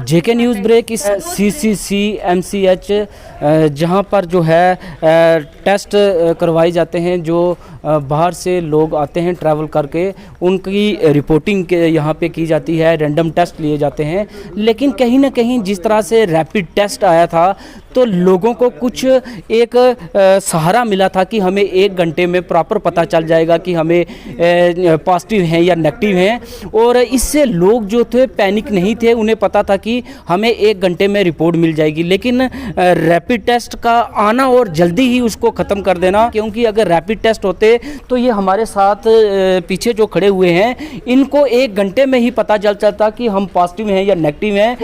जेके news break इस CCC-MCH जहां पर जो है टेस्ट करवाए जाते हैं, जो बाहर से लोग आते हैं ट्रैवल करके, उनकी रिपोर्टिंग के यहाँ पे की जाती है, रैंडम टेस्ट लिए जाते हैं। लेकिन कहीं ना कहीं जिस तरह से रैपिड टेस्ट आया था तो लोगों को कुछ एक सहारा मिला था कि हमें 1 घंटे में प्रॉपर पता चल जाएगा कि हमें पॉजिटिव हैं या नेगेटिव हैं, और इससे लोग जो थे पैनिक नहीं थे, उन्हें पता था कि हमें 1 घंटे में रिपोर्ट मिल जाएगी। लेकिन रैपिड टेस्ट का आना और जल्दी ही उसको ख़त्म कर देना, क्योंकि अगर रैपिड टेस्ट होते तो ये हमारे साथ पीछे जो खड़े हुए हैं इनको 1 घंटे में ही पता चल जाता कि हम पॉजिटिव हैं या नेगेटिव हैं।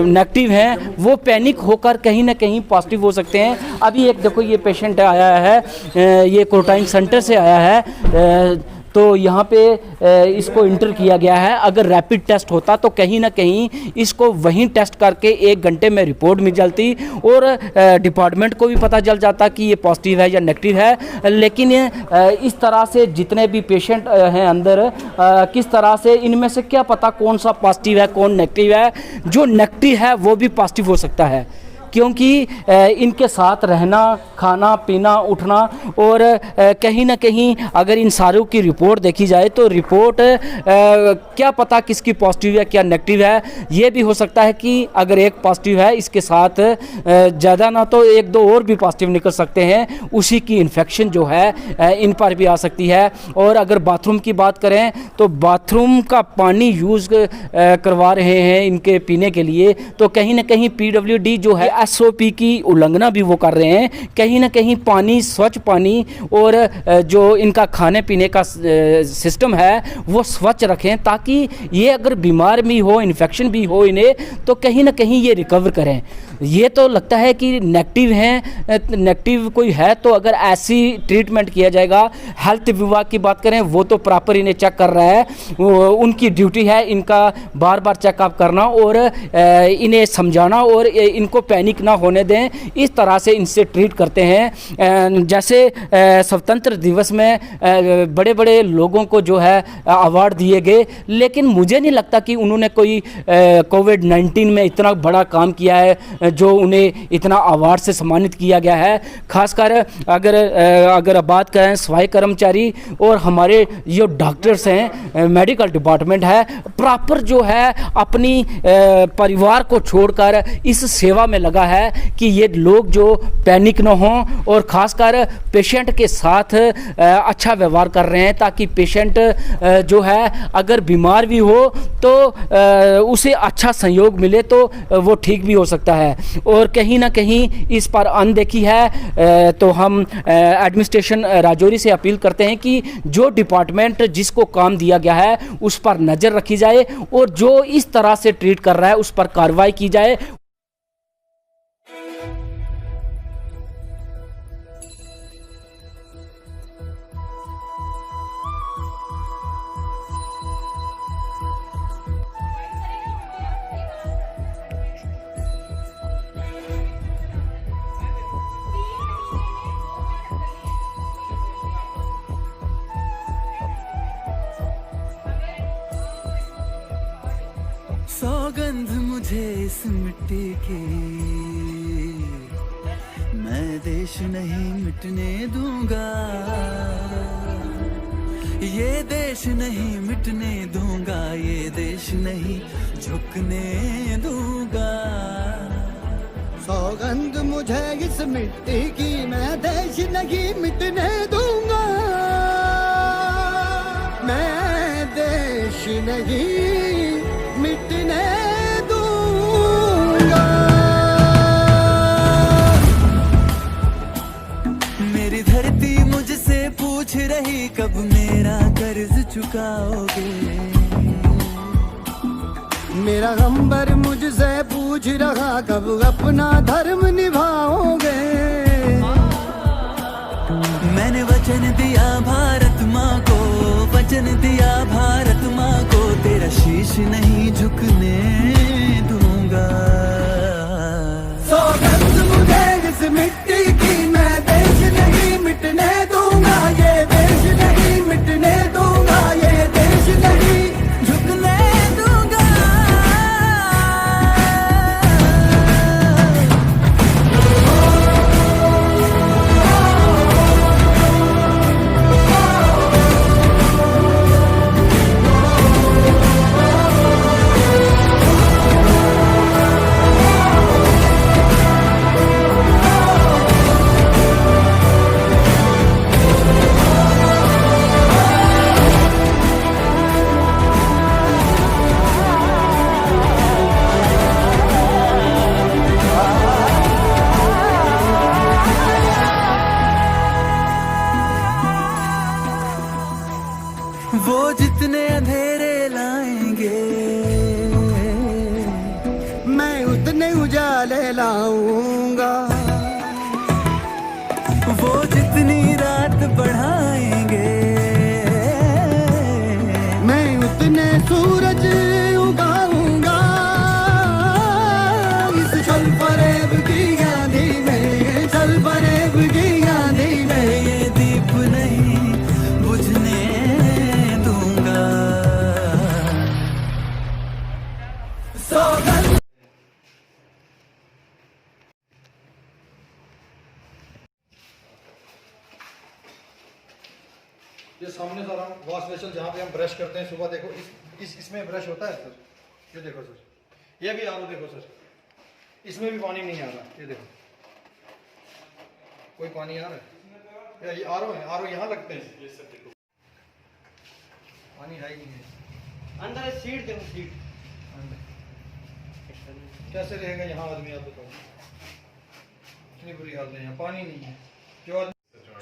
नेगेटिव हैं वो पैनिक होकर कहीं ना कहीं पॉजिटिव हो सकते हैं। अभी एक देखो ये पेशेंट आया है, ये क्वारंटाइन सेंटर से आया है, तो यहाँ पे इसको इंटर किया गया है। अगर रैपिड टेस्ट होता तो कहीं ना कहीं इसको वहीं टेस्ट करके 1 घंटे में रिपोर्ट मिल जाती और डिपार्टमेंट को भी पता चल जाता कि ये पॉजिटिव है या नेगेटिव है। लेकिन इस तरह से जितने भी पेशेंट हैं अंदर, किस तरह से इनमें से क्या पता कौन सा पॉजिटिव है कौन नेगेटिव है। जो नेगेटिव है वो भी पॉजिटिव हो सकता है, क्योंकि इनके साथ रहना, खाना पीना, उठना, और कहीं ना कहीं अगर इन सारों की रिपोर्ट देखी जाए तो रिपोर्ट क्या पता किसकी पॉजिटिव है क्या नेगेटिव है। ये भी हो सकता है कि अगर एक पॉजिटिव है इसके साथ ज़्यादा ना तो 1-2 और भी पॉजिटिव निकल सकते हैं, उसी की इन्फेक्शन जो है इन पर भी आ सकती है। और अगर बाथरूम की बात करें तो बाथरूम का पानी यूज़ करवा रहे हैं इनके पीने के लिए, तो कहीं ना कहीं PWD जो है SOP की उल्लंघना भी वो कर रहे हैं। कहीं ना कहीं पानी, स्वच्छ पानी और जो इनका खाने पीने का सिस्टम है वो स्वच्छ रखें, ताकि ये अगर बीमार भी हो, इन्फेक्शन भी हो इन्हें, तो कहीं ना कहीं ये रिकवर करें। ये तो लगता है कि नेगेटिव हैं, नेगेटिव कोई है तो अगर ऐसी ट्रीटमेंट किया जाएगा। हेल्थ विभाग की बात करें वो तो प्रॉपर इन्हें चेक कर रहा है, उनकी ड्यूटी है इनका बार बार चेकअप करना और इन्हें समझाना और इनको पैनिक ना होने दें। इस तरह से इनसे ट्रीट करते हैं। जैसे स्वतंत्र दिवस में बड़े बड़े लोगों को जो है अवार्ड दिए गए, लेकिन मुझे नहीं लगता कि उन्होंने कोई कोविड-19 में इतना बड़ा काम किया है जो उन्हें इतना अवार्ड से सम्मानित किया गया है। खासकर अगर बात करें सफाई कर्मचारी और हमारे जो डॉक्टर्स हैं, मेडिकल डिपार्टमेंट है, प्रॉपर जो है अपनी परिवार को छोड़कर इस सेवा में लगा है कि ये लोग जो पैनिक न हों और ख़ासकर पेशेंट के साथ अच्छा व्यवहार कर रहे हैं, ताकि पेशेंट जो है अगर बीमार भी हो तो उसे अच्छा सहयोग मिले तो वो ठीक भी हो सकता है। और कहीं ना कहीं इस पर अनदेखी है, तो हम एडमिनिस्ट्रेशन राजौरी से अपील करते हैं कि जो डिपार्टमेंट जिसको काम दिया गया है उस पर नज़र रखी जाए और जो इस तरह से ट्रीट कर रहा है उस पर कार्रवाई की जाए। सौगंध मुझे इस मिट्टी की, मैं देश नहीं मिटने दूंगा, ये देश नहीं मिटने दूंगा, ये देश नहीं झुकने दूंगा। सौगंध मुझे इस मिट्टी की, मैं देश नहीं मिटने दूंगा, मैं देश नहीं मिटने दूंगा। मेरी धरती मुझसे पूछ रही कब मेरा कर्ज चुकाओगे, मेरा गंबर मुझसे पूछ रहा कब अपना धर्म निभाओगे। मैंने वचन दिया भारत माँ को, वचन दिया भारत माँ को, तेरा शीश नहीं झुकने दूंगा। सौगंध मुझे इस मिट्टी की, मैं देश नहीं मिटने दूंगा, ये देश नहीं मिटने दूंगा, ये देश नहीं झुकने दूंगा। वो जितनी रात बढ़ाएंगे मैं उतने सूरज उगाऊंगा इस छल फरेब की आंधी में, छल फरेब की आंधी में। ये दीप नहीं बुझने दूंगा। सौगंध ये सामने सारा वॉश बेसिन जहाँ पे हम ब्रश करते हैं सुबह, देखो इसमें ब्रश होता है सर। ये देखो सर, ये भी आरो देखो सर, इसमें भी पानी नहीं आ रहा। ये देखो कोई पानी आ रहा है या ये आरो है? आरो यहाँ लगते हैं, ये सब देखो पानी है ही नहीं है। अंदर सीट देखो, सीट कैसे रहेगा यहाँ आदमी, आप बताओ। इतनी बुरी हालत है, यहाँ पानी नहीं है। जो आदमी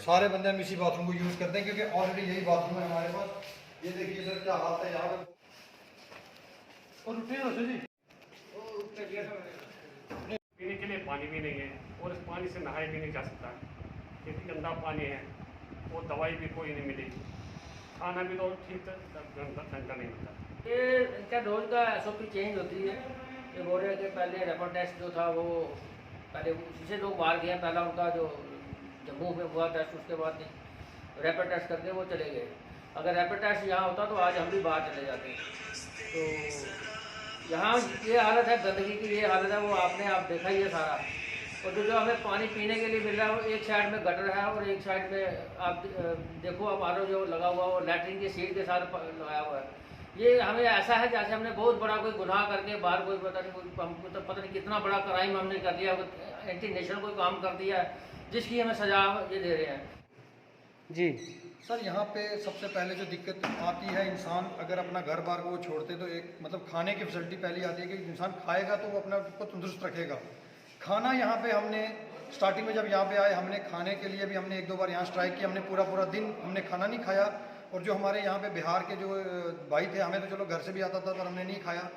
सारे बंदे हम इसी बाथरूम को यूज करते हैं क्योंकि ऑलरेडी यही बाथरूम है हमारे पास। ये देखिए सर क्या हालत है यहाँ पे। और उठिए ना सर जी, पीने के लिए पानी भी नहीं है और इस पानी से नहाया भी नहीं जा सकता, क्योंकि गंदा पानी है और दवाई भी कोई नहीं मिलेगी, खाना भी तो ठीक ढंग का नहीं मिलता। ये इनका रोज का SOP चेंज होती है। ये बोल रहे थे पहले रैपिड टेस्ट जो था वो पहले उसी लोग बाहर गए, पहला उनका जो जम्मू में हुआ टेस्ट, उसके बाद रैपिड टेस्ट करके वो चले गए। अगर रैपिड टेस्ट यहाँ होता तो आज हम भी बाहर चले जाते। तो यहाँ ये हालत है, गंदगी की ये हालत है, वो आपने आप देखा ही है सारा। और जो हमें पानी पीने के लिए मिल रहा है वो एक साइड में गटर है और एक साइड में आप देखो आप आरो जो लगा हुआ वो लैट्रिन की सीट के साथ लगाया हुआ है। ये हमें ऐसा है जैसे हमने बहुत बड़ा कोई गुनाह करके बाहर कोई पता नहीं, हमको तो पता नहीं कितना बड़ा क्राइम हमने कर दिया, एंटी नेशनल कोई काम कर दिया है जिसकी हमें सजा ये दे रहे हैं। जी सर यहाँ पे सबसे पहले जो दिक्कत आती है, इंसान अगर अपना घर बार को वो छोड़ते तो एक मतलब खाने की फैसिलिटी पहली आती है कि इंसान खाएगा तो वो अपना को तंदुरुस्त रखेगा। खाना यहाँ पे हमने स्टार्टिंग में जब यहाँ पे आए, हमने खाने के लिए भी हमने 1-2 बार यहाँ स्ट्राइक किया, हमने पूरा दिन हमने खाना नहीं खाया। और जो हमारे यहाँ पे बिहार के जो भाई थे, हमें तो चलो घर से भी आता था पर हमने नहीं खाया।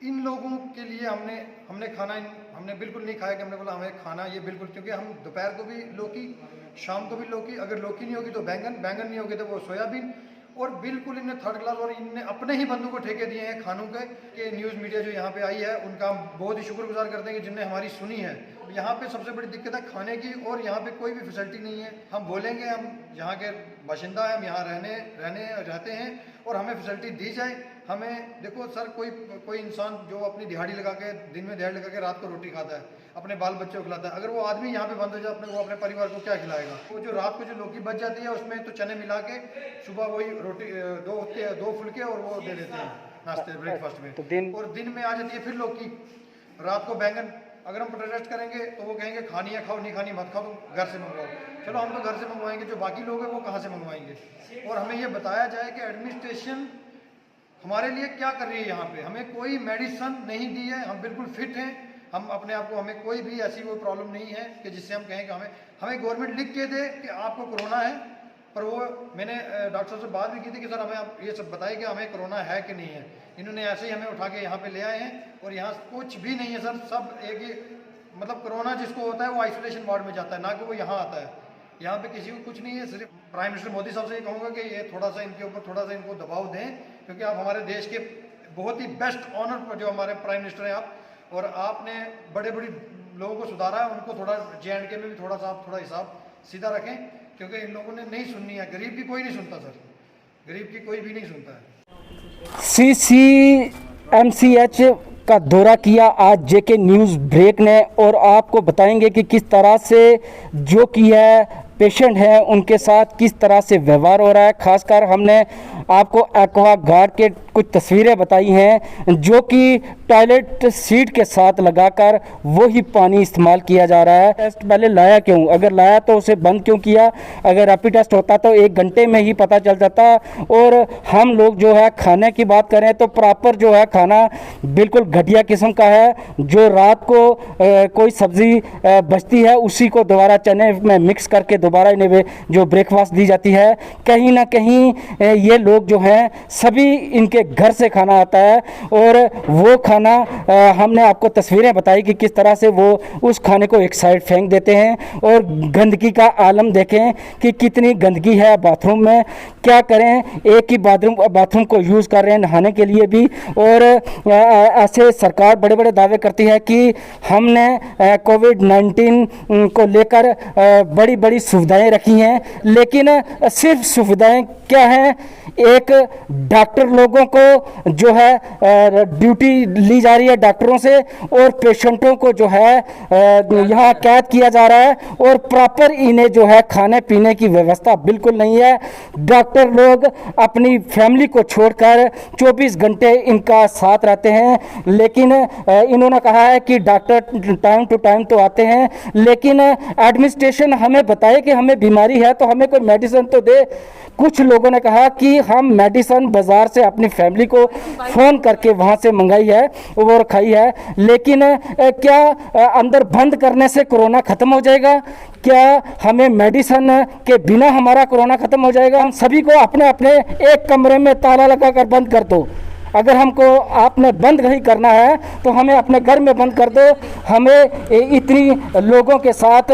इन लोगों के लिए हमने खाना हमने बिल्कुल नहीं खाया कि हमने बोला हमें खाना ये बिल्कुल, क्योंकि हम दोपहर को भी लौकी, शाम को भी लौकी, अगर लौकी नहीं होगी तो बैंगन नहीं होगी तो वो सोयाबीन। और बिल्कुल इन्हें थर्ड क्लास और इनने अपने ही बंधु को ठेके दिए हैं खानों के। कि न्यूज़ मीडिया जो यहाँ पे आई है उनका हम बहुत ही शुक्रगुजार करते हैं कि जिनने हमारी सुनी है। यहाँ पे सबसे बड़ी दिक्कत है खाने की, और यहाँ पे कोई भी फैसिलिटी नहीं है। हम बोलेंगे हम यहाँ के बाशिंदा हैं, हम यहाँ रहते हैं और हमें फैसिलिटी दी जाए। हमें देखो सर, कोई इंसान जो अपनी दिहाड़ी लगा के दिन में दिहाड़ी लगा के रात को रोटी खाता है, अपने बाल बच्चों को खिलाता है, अगर वो आदमी यहाँ पे बंद हो जाए वो अपने परिवार को क्या खिलाएगा? वो जो रात को जो लौकी बच जाती है उसमें तो चने मिला के सुबह वही रोटी 2 फुलके और वो दे देते हैं नाश्ते ब्रेकफास्ट में। तो और दिन में आ जाती है फिर लौकी, रात को बैंगन। अगर हम प्रोटेस्ट करेंगे तो वो कहेंगे खानी है खाओ, नहीं खानी मत खाओ, तो घर से मंगवाओ। चलो हम तो घर से मंगवाएंगे, जो बाकी लोग हैं वो कहाँ से मंगवाएंगे? और हमें ये बताया जाए कि एडमिनिस्ट्रेशन हमारे लिए क्या कर रही है यहाँ पे। हमें कोई मेडिसिन नहीं दी है, हम बिल्कुल फिट हैं, हम अपने आप को, हमें कोई भी ऐसी कोई प्रॉब्लम नहीं है कि जिससे हम कहें कि हमें गवर्नमेंट लिख के दे कि आपको कोरोना है। पर वो मैंने डॉक्टर साहब से बात भी की थी कि सर हमें आप ये सब बताइए कि हमें कोरोना है कि नहीं है। इन्होंने ऐसे ही हमें उठा के यहाँ पे ले आए हैं और यहाँ कुछ भी नहीं है सर। सब एक ही मतलब कोरोना जिसको होता है वो आइसोलेशन वार्ड में जाता है, ना कि वो यहाँ आता है। यहाँ पे किसी को कुछ नहीं है। सिर्फ प्राइम मिनिस्टर मोदी साहब से ये कहूँगा कि ये थोड़ा सा इनके ऊपर थोड़ा सा इनको दबाव दें, क्योंकि आप हमारे देश के बहुत ही बेस्ट ऑनर जो हमारे प्राइम मिनिस्टर हैं आप, और आपने बड़े लोगों को सुधारा है। उनको थोड़ा J&K में भी थोड़ा सा आप थोड़ा हिसाब सीधा रखें, क्योंकि इन लोगों ने नहीं सुननी है। गरीब की कोई नहीं सुनता सर, गरीब की कोई भी नहीं सुनता है। CCMCH का दौरा किया आज JK न्यूज़ ब्रेक ने, और आपको बताएंगे कि किस तरह से जो कि है पेशेंट हैं उनके साथ किस तरह से व्यवहार हो रहा है। खासकर हमने आपको एक्वा गार्ड के कुछ तस्वीरें बताई हैं जो कि टॉयलेट सीट के साथ लगाकर वही पानी इस्तेमाल किया जा रहा है। टेस्ट पहले लाया क्यों? अगर लाया तो उसे बंद क्यों किया? अगर रैपिड टेस्ट होता तो 1 घंटे में ही पता चल जाता। और हम लोग जो है खाने की बात करें तो प्रॉपर जो है खाना बिल्कुल घटिया किस्म का है। जो रात को कोई सब्ज़ी बचती है उसी को दोबारा चने में मिक्स करके दोबारा इन्हें जो ब्रेकफास्ट दी जाती है, कहीं ना कहीं ये लोग जो हैं सभी इनके घर से खाना आता है और वो खाना हमने आपको तस्वीरें बताई कि किस तरह से वो उस खाने को एक साइड फेंक देते हैं और गंदगी का आलम देखें कि कितनी गंदगी है बाथरूम में। क्या करें, एक ही बाथरूम को यूज़ कर रहे हैं नहाने के लिए भी। और ऐसे सरकार बड़े बड़े दावे करती है कि हमने कोविड-19 को लेकर बड़ी बड़ी सुविधाएं रखी हैं, लेकिन सिर्फ सुविधाएं क्या हैं, एक डॉक्टर लोगों को जो है ड्यूटी ली जा रही है डॉक्टरों से और पेशेंटों को जो है यहाँ कैद किया जा रहा है और प्रॉपर इन्हें जो है खाने पीने की व्यवस्था बिल्कुल नहीं है। डॉक्टर लोग अपनी फैमिली को छोड़कर 24 घंटे इनका साथ रहते हैं, लेकिन इन्होंने कहा है कि डॉक्टर टाइम टू टाइम तो आते हैं, लेकिन एडमिनिस्ट्रेशन हमें बताए कि हमें बीमारी है तो हमें कोई मेडिसिन तो दे। कुछ लोगों ने कहा कि हम मेडिसिन बाज़ार से अपनी फैमिली को फ़ोन करके वहाँ से मंगाई है और खाई है, लेकिन क्या अंदर बंद करने से कोरोना ख़त्म हो जाएगा? क्या हमें मेडिसिन के बिना हमारा कोरोना ख़त्म हो जाएगा? हम सभी को अपने अपने एक कमरे में ताला लगाकर बंद कर दो। अगर हमको आपने बंद नहीं करना है तो हमें अपने घर में बंद कर दो। हमें इतनी लोगों के साथ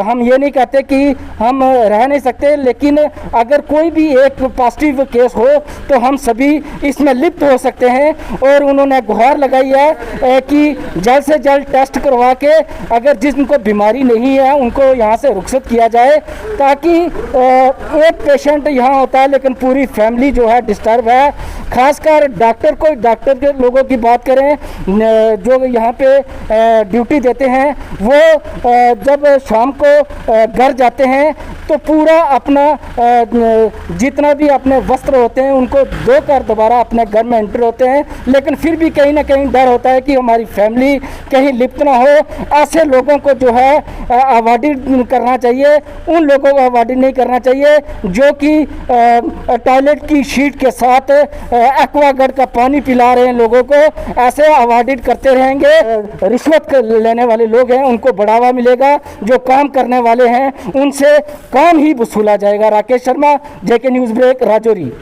हम ये नहीं कहते कि हम रह नहीं सकते, लेकिन अगर कोई भी एक पॉजिटिव केस हो तो हम सभी इसमें लिप्त हो सकते हैं। और उन्होंने गुहार लगाई है कि जल्द से जल्द टेस्ट करवा के अगर जिनको बीमारी नहीं है उनको यहाँ से रुखसत किया जाए, ताकि एक पेशेंट यहाँ होता है लेकिन पूरी फैमिली जो है डिस्टर्ब है। खासकर डॉक्टर के लोगों की बात करें जो यहाँ पे ड्यूटी देते हैं, वो जब शाम को घर जाते हैं तो पूरा अपना जितना भी अपने वस्त्र होते हैं उनको धोकर दोबारा अपने घर में एंटर होते हैं, लेकिन फिर भी कहीं ना कहीं डर होता है कि हमारी फैमिली कहीं लिप्त ना हो। ऐसे लोगों को जो है अवॉइड करना चाहिए, उन लोगों को अवॉइड नहीं करना चाहिए जो कि टॉयलेट की शीट के साथ एक्वागार्ड का पानी पिला रहे हैं लोगों को। ऐसे अवॉइड करते रहेंगे। रिश्वत लेने वाले लोग हैं उनको बढ़ावा मिलेगा, जो काम करने वाले हैं उनसे काम ही वसूला जाएगा। राकेश शर्मा, जेके न्यूज़ ब्रेक, राजौरी।